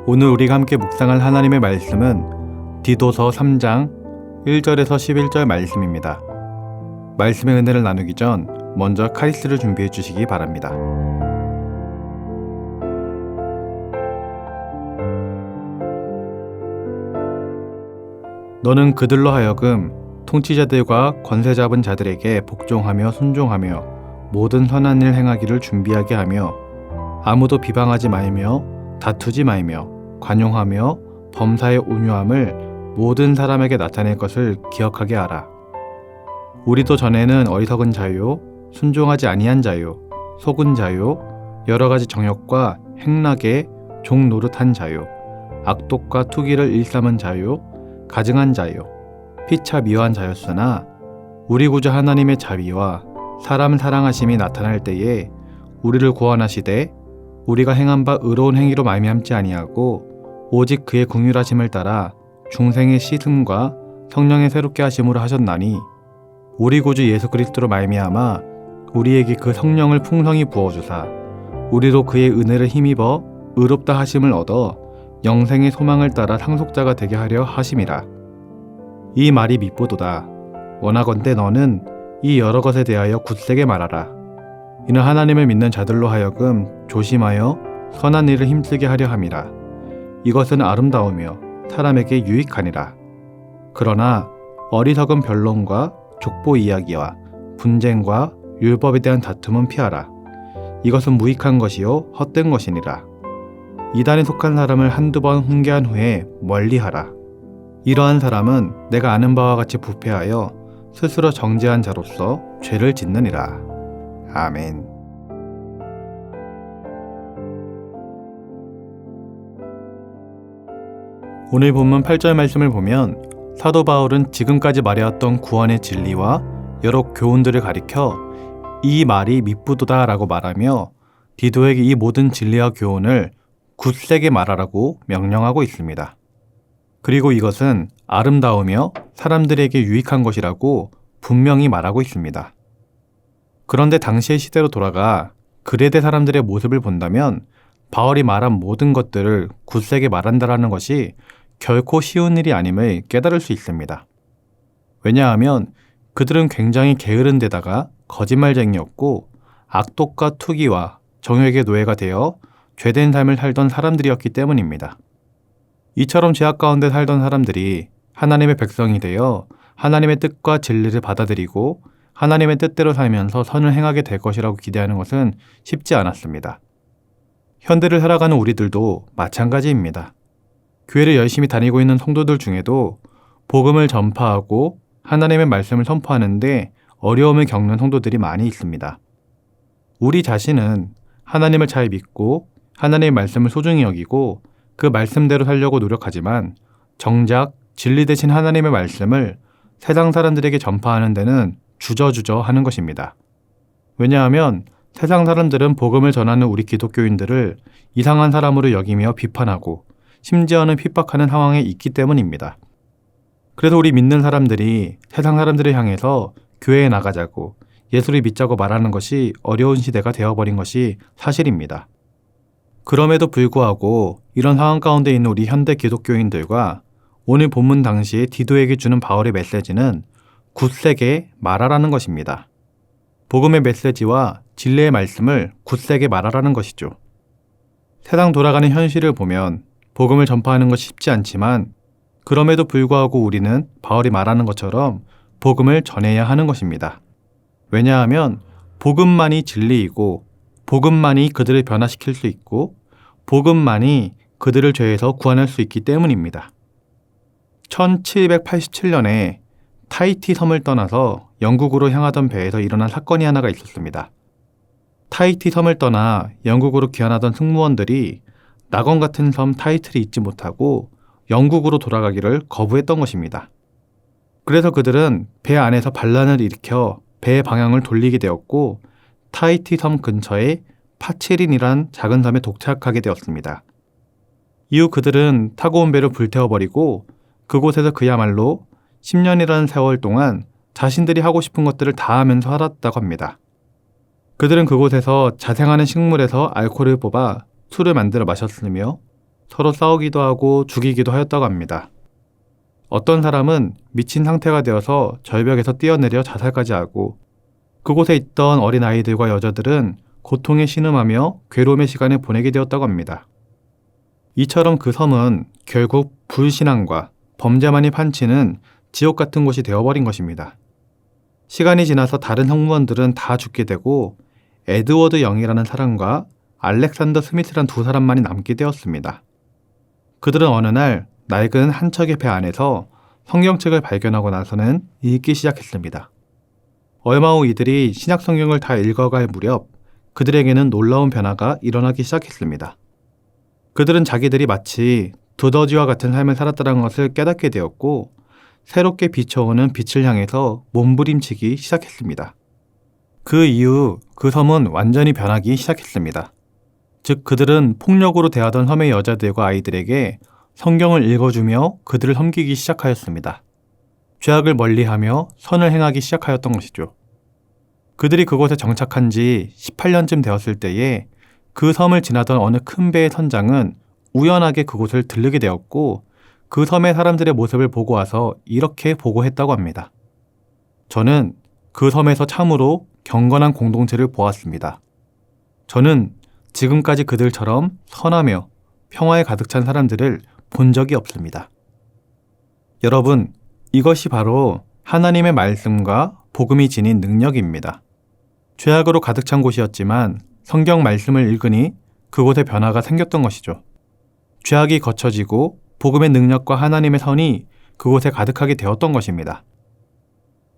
오늘 우리가 함께 묵상할 하나님의 말씀은 디도서 3장 1절에서 11절 말씀입니다. 말씀의 은혜를 나누기 전 먼저 카리스를 준비해 주시기 바랍니다. 너는 그들로 하여금 통치자들과 권세 잡은 자들에게 복종하며 순종하며 모든 선한 일 행하기를 준비하게 하며 아무도 비방하지 말며 다투지 말며 관용하며 범사의 온유함을 모든 사람에게 나타낼 것을 기억하게 하라. 우리도 전에는 어리석은 자요, 순종하지 아니한 자요, 속은 자요, 여러 가지 정욕과 행락에 종 노릇한 자요, 악독과 투기를 일삼은 자요, 가증한 자요, 피차 미워한 자였으나 우리 구주 하나님의 자비와 사람 사랑하심이 나타날 때에 우리를 구원하시되 우리가 행한 바 의로운 행위로 말미암지 아니하고 오직 그의 긍휼하심을 따라 중생의 씻음과 성령의 새롭게 하심으로 하셨나니 우리 구주 예수 그리스도로 말미암아 우리에게 그 성령을 풍성히 부어주사 우리로 그의 은혜를 힘입어 의롭다 하심을 얻어 영생의 소망을 따라 상속자가 되게 하려 하심이라. 이 말이 미쁘도다. 원하건대 너는 이 여러 것에 대하여 굳세게 말하라. 이는 하나님을 믿는 자들로 하여금 조심하여 선한 일을 힘쓰게 하려 함이라. 이것은 아름다우며 사람에게 유익하니라. 그러나 어리석은 변론과 족보 이야기와 분쟁과 율법에 대한 다툼은 피하라. 이것은 무익한 것이요 헛된 것이니라. 이단에 속한 사람을 한두 번 훈계한 후에 멀리하라. 이러한 사람은 내가 아는 바와 같이 부패하여 스스로 정죄한 자로서 죄를 짓느니라. 아멘. 오늘 본문 8절 말씀을 보면 사도 바울은 지금까지 말해왔던 구원의 진리와 여러 교훈들을 가리켜 이 말이 미쁘도다 라고 말하며 디도에게 이 모든 진리와 교훈을 굳세게 말하라고 명령하고 있습니다. 그리고 이것은 아름다우며 사람들에게 유익한 것이라고 분명히 말하고 있습니다. 그런데 당시의 시대로 돌아가 그레데 사람들의 모습을 본다면 바울이 말한 모든 것들을 굳세게 말한다라는 것이 결코 쉬운 일이 아님을 깨달을 수 있습니다. 왜냐하면 그들은 굉장히 게으른 데다가 거짓말쟁이였고 악독과 투기와 정욕의 노예가 되어 죄된 삶을 살던 사람들이었기 때문입니다. 이처럼 죄악 가운데 살던 사람들이 하나님의 백성이 되어 하나님의 뜻과 진리를 받아들이고 하나님의 뜻대로 살면서 선을 행하게 될 것이라고 기대하는 것은 쉽지 않았습니다. 현대를 살아가는 우리들도 마찬가지입니다. 교회를 열심히 다니고 있는 성도들 중에도 복음을 전파하고 하나님의 말씀을 선포하는데 어려움을 겪는 성도들이 많이 있습니다. 우리 자신은 하나님을 잘 믿고 하나님의 말씀을 소중히 여기고 그 말씀대로 살려고 노력하지만 정작 진리 되신 하나님의 말씀을 세상 사람들에게 전파하는 데는 주저주저 하는 것입니다. 왜냐하면 세상 사람들은 복음을 전하는 우리 기독교인들을 이상한 사람으로 여기며 비판하고 심지어는 핍박하는 상황에 있기 때문입니다. 그래서 우리 믿는 사람들이 세상 사람들을 향해서 교회에 나가자고 예수를 믿자고 말하는 것이 어려운 시대가 되어버린 것이 사실입니다. 그럼에도 불구하고 이런 상황 가운데 있는 우리 현대 기독교인들과 오늘 본문 당시에 디도에게 주는 바울의 메시지는 굳세게 말하라는 것입니다. 복음의 메시지와 진리의 말씀을 굳세게 말하라는 것이죠. 세상 돌아가는 현실을 보면 복음을 전파하는 것이 쉽지 않지만 그럼에도 불구하고 우리는 바울이 말하는 것처럼 복음을 전해야 하는 것입니다. 왜냐하면 복음만이 진리이고 복음만이 그들을 변화시킬 수 있고 복음만이 그들을 죄에서 구원할 수 있기 때문입니다. 1787년에 타히티 섬을 떠나서 영국으로 향하던 배에서 일어난 사건이 하나가 있었습니다. 타히티 섬을 떠나 영국으로 귀환하던 승무원들이 낙원 같은 섬 타히티를 잊지 못하고 영국으로 돌아가기를 거부했던 것입니다. 그래서 그들은 배 안에서 반란을 일으켜 배의 방향을 돌리게 되었고 타히티 섬 근처에 파치린이란 작은 섬에 도착하게 되었습니다. 이후 그들은 타고 온 배를 불태워버리고 그곳에서 그야말로 10년이라는 세월 동안 자신들이 하고 싶은 것들을 다 하면서 살았다고 합니다. 그들은 그곳에서 자생하는 식물에서 알코올을 뽑아 술을 만들어 마셨으며 서로 싸우기도 하고 죽이기도 하였다고 합니다. 어떤 사람은 미친 상태가 되어서 절벽에서 뛰어내려 자살까지 하고, 그곳에 있던 어린 아이들과 여자들은 고통에 신음하며 괴로움의 시간을 보내게 되었다고 합니다. 이처럼 그 섬은 결국 불신앙과 범죄만이 판치는 지옥 같은 곳이 되어버린 것입니다. 시간이 지나서 다른 성무원들은 다 죽게 되고 에드워드 영이라는 사람과 알렉산더 스미스란 두 사람만이 남게 되었습니다. 그들은 어느 날 낡은 한 척의 배 안에서 성경책을 발견하고 나서는 읽기 시작했습니다. 얼마 후 이들이 신약 성경을 다 읽어갈 무렵 그들에게는 놀라운 변화가 일어나기 시작했습니다. 그들은 자기들이 마치 두더지와 같은 삶을 살았다는 것을 깨닫게 되었고, 새롭게 비춰오는 빛을 향해서 몸부림치기 시작했습니다. 그 이후 그 섬은 완전히 변하기 시작했습니다. 즉 그들은 폭력으로 대하던 섬의 여자들과 아이들에게 성경을 읽어주며 그들을 섬기기 시작하였습니다. 죄악을 멀리하며 선을 행하기 시작하였던 것이죠. 그들이 그곳에 정착한 지 18년쯤 되었을 때에 그 섬을 지나던 어느 큰 배의 선장은 우연하게 그곳을 들르게 되었고, 그 섬의 사람들의 모습을 보고 와서 이렇게 보고했다고 합니다. 저는 그 섬에서 참으로 경건한 공동체를 보았습니다. 저는 지금까지 그들처럼 선하며 평화에 가득 찬 사람들을 본 적이 없습니다. 여러분, 이것이 바로 하나님의 말씀과 복음이 지닌 능력입니다. 죄악으로 가득 찬 곳이었지만 성경 말씀을 읽으니 그곳에 변화가 생겼던 것이죠. 죄악이 거쳐지고 복음의 능력과 하나님의 선이 그곳에 가득하게 되었던 것입니다.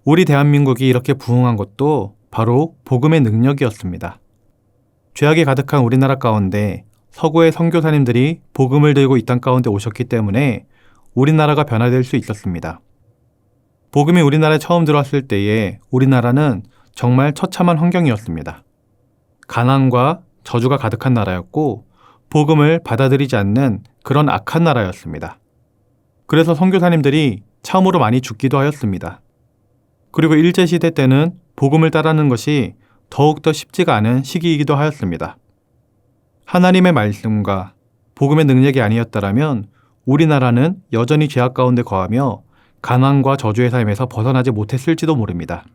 우리 대한민국이 이렇게 부흥한 것도 바로 복음의 능력이었습니다. 죄악이 가득한 우리나라 가운데 서구의 선교사님들이 복음을 들고 이 땅 가운데 오셨기 때문에 우리나라가 변화될 수 있었습니다. 복음이 우리나라에 처음 들어왔을 때에 우리나라는 정말 처참한 환경이었습니다. 가난과 저주가 가득한 나라였고 복음을 받아들이지 않는 그런 악한 나라였습니다. 그래서 선교사님들이 참으로 많이 죽기도 하였습니다. 그리고 일제시대 때는 복음을 따르는 것이 더욱더 쉽지가 않은 시기이기도 하였습니다. 하나님의 말씀과 복음의 능력이 아니었다라면 우리나라는 여전히 죄악 가운데 거하며 가난과 저주의 삶에서 벗어나지 못했을지도 모릅니다.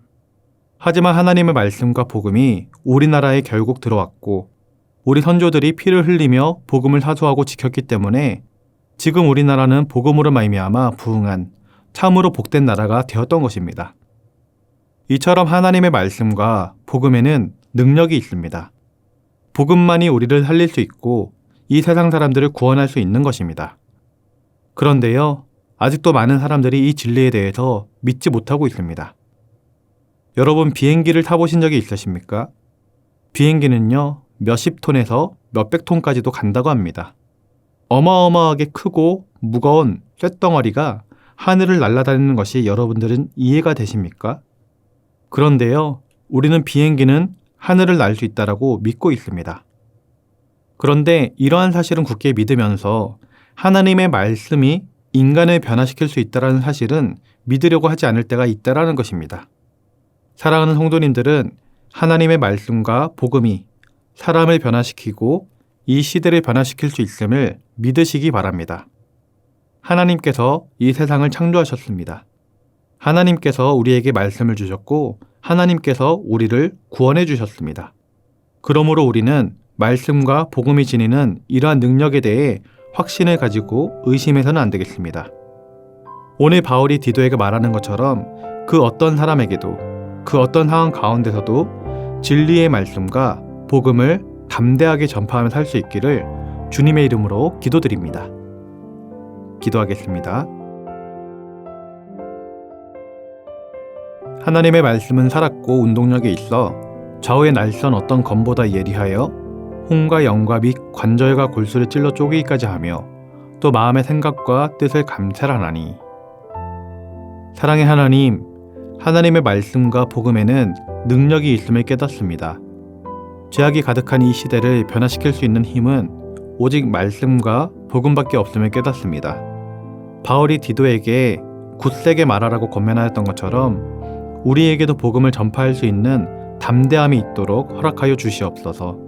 하지만 하나님의 말씀과 복음이 우리나라에 결국 들어왔고 우리 선조들이 피를 흘리며 복음을 사수하고 지켰기 때문에 지금 우리나라는 복음으로 말미암아 부흥한 참으로 복된 나라가 되었던 것입니다. 이처럼 하나님의 말씀과 복음에는 능력이 있습니다. 복음만이 우리를 살릴 수 있고 이 세상 사람들을 구원할 수 있는 것입니다. 그런데요, 아직도 많은 사람들이 이 진리에 대해서 믿지 못하고 있습니다. 여러분, 비행기를 타보신 적이 있으십니까? 비행기는요, 몇십 톤에서 몇백 톤까지도 간다고 합니다. 어마어마하게 크고 무거운 쇳덩어리가 하늘을 날아다니는 것이 여러분들은 이해가 되십니까? 그런데요, 우리는 비행기는 하늘을 날 수 있다라고 믿고 있습니다. 그런데 이러한 사실은 굳게 믿으면서 하나님의 말씀이 인간을 변화시킬 수 있다는 사실은 믿으려고 하지 않을 때가 있다라는 것입니다. 사랑하는 성도님들은 하나님의 말씀과 복음이 사람을 변화시키고 이 시대를 변화시킬 수 있음을 믿으시기 바랍니다. 하나님께서 이 세상을 창조하셨습니다. 하나님께서 우리에게 말씀을 주셨고 하나님께서 우리를 구원해 주셨습니다. 그러므로 우리는 말씀과 복음이 지니는 이러한 능력에 대해 확신을 가지고 의심해서는 안 되겠습니다. 오늘 바울이 디도에게 말하는 것처럼 그 어떤 사람에게도 그 어떤 상황 가운데서도 진리의 말씀과 복음을 담대하게 전파하며 살 수 있기를 주님의 이름으로 기도드립니다. 기도하겠습니다. 하나님의 말씀은 살았고 운동력에 있어 좌우의 날선 어떤 검보다 예리하여 홍과 영과 및 관절과 골수를 찔러 쪼개기까지 하며 또 마음의 생각과 뜻을 감찰하나니. 사랑의 하나님, 하나님의 말씀과 복음에는 능력이 있음을 깨닫습니다. 죄악이 가득한 이 시대를 변화시킬 수 있는 힘은 오직 말씀과 복음밖에 없음을 깨닫습니다. 바울이 디도에게 굳세게 말하라고 권면하였던 것처럼 우리에게도 복음을 전파할 수 있는 담대함이 있도록 허락하여 주시옵소서.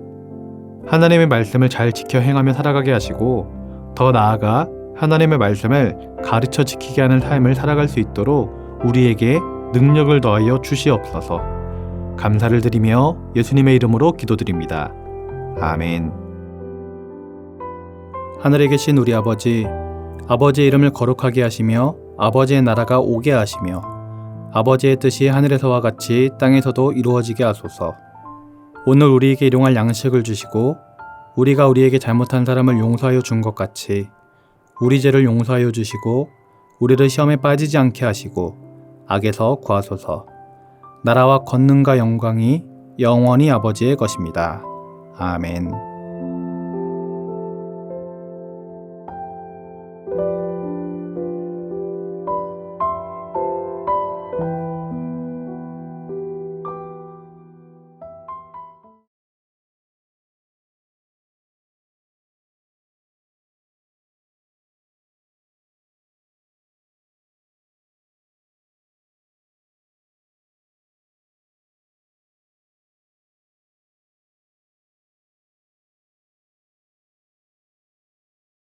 하나님의 말씀을 잘 지켜 행하며 살아가게 하시고 더 나아가 하나님의 말씀을 가르쳐 지키게 하는 삶을 살아갈 수 있도록 우리에게 능력을 더하여 주시옵소서. 감사를 드리며 예수님의 이름으로 기도드립니다. 아멘. 하늘에 계신 우리 아버지, 아버지의 이름을 거룩하게 하시며 아버지의 나라가 오게 하시며 아버지의 뜻이 하늘에서와 같이 땅에서도 이루어지게 하소서. 오늘 우리에게 일용할 양식을 주시고 우리가 우리에게 잘못한 사람을 용서하여 준 것 같이 우리 죄를 용서하여 주시고 우리를 시험에 빠지지 않게 하시고 악에서 구하소서. 나라와 권능과 영광이 영원히 아버지의 것입니다. 아멘.